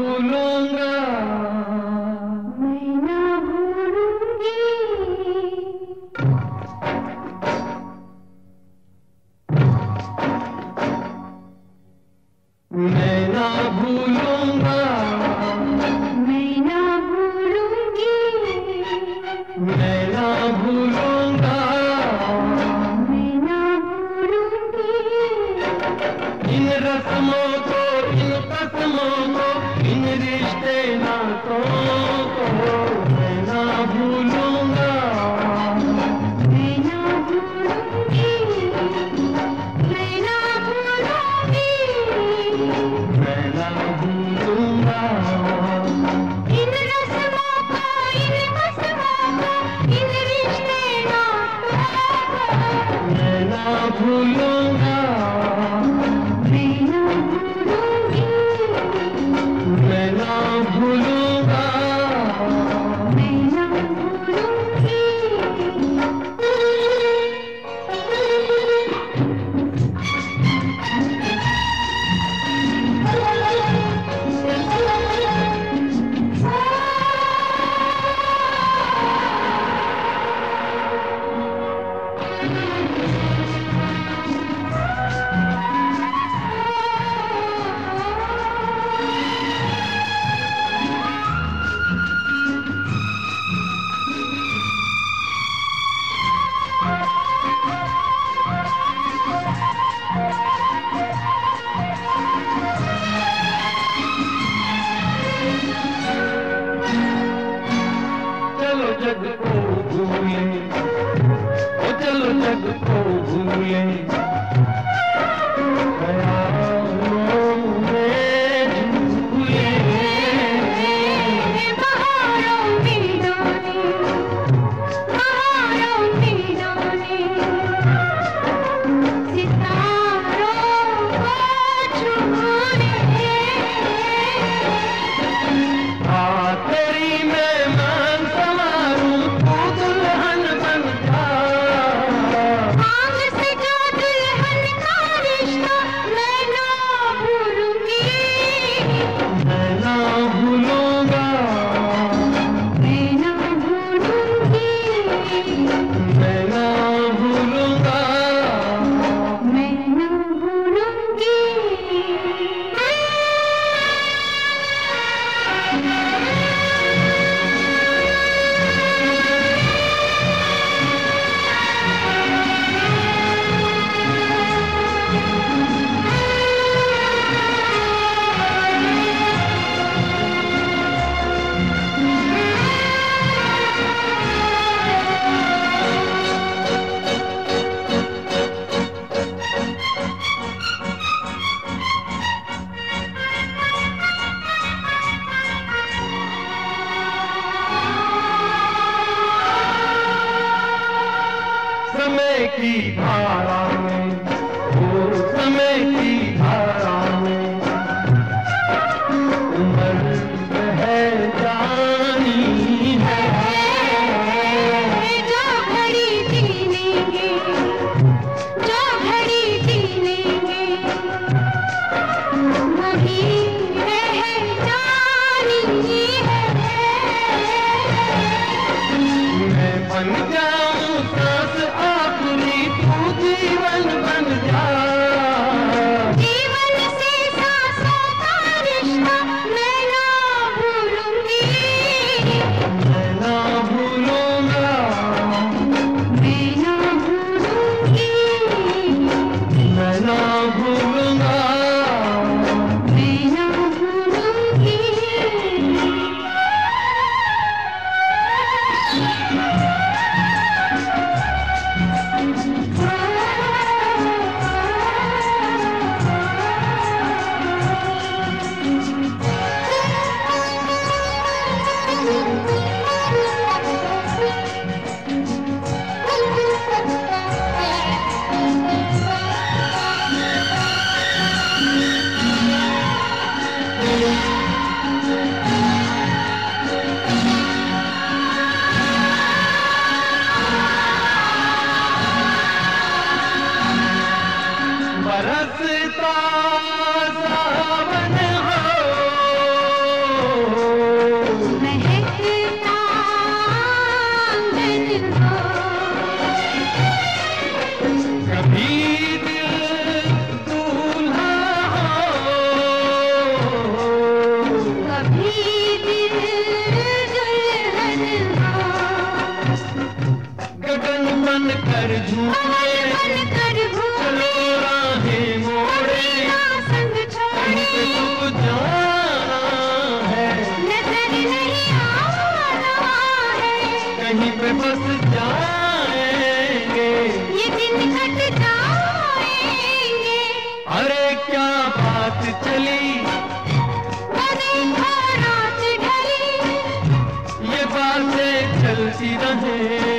भूलूंगा, मैं ना भूलूंगी, मैं ना भूलूंगा, मैं ना भूलूंगी, मैं ना भूलूंगा, मैं ना भूलूंगी, इन रस्मों को, इन कसमों को, इन रिश्ते नातों को मैं ना भूलूंगा, मैं ना भूलूंगी, मैं ना भूलूंगी, मैं ना भूलूंगा, इन रस्मों को, इन कसमों को, इन रिश्ते नातों को मैं ना भूलूंगा, मैं ना भूलूंगी, मैं ना भूलूंगा। मैं ना भूलूंगी। चलो जग को भूले, ओ चलो जग को भूले, ख्यालों में झूले, बहारों में डोले, बहारों में डोले, सितारों को छूले, आ तेरी मेहमान संवारूं, तू दुल्हन बन जा, आग से जो दुल्हन का रिश्ता मैं ना भूलूंगी, मैं ना भूलूंगा, मैं ना भूलूंगी, मैं ना भूलूंगा, मैं ना भूलूंगी। समय की धारा में, ओ समय की धारा में उम्र है जानी है, जो घड़ी जी लेंगे, जो घड़ी जी लेंगे, वही रह जानी है। मैं बन जाऊं सांस आखिरी, तू जीवन बन जा, जीवन से सांसों का रिश्ता मैं ना भूलूंगी, कभी दिल दुल्हन का गगन बन कर झूमे बन कर घूमे चलो राहें मोड़े संग कहीं पे छोड़े तू जाना है नजर नहीं आना है कहीं पे बस जाएंगे ये दिन कट जाएंगे अरे क्या बात चली वो देखो रात ढली ये बातें चलती रहे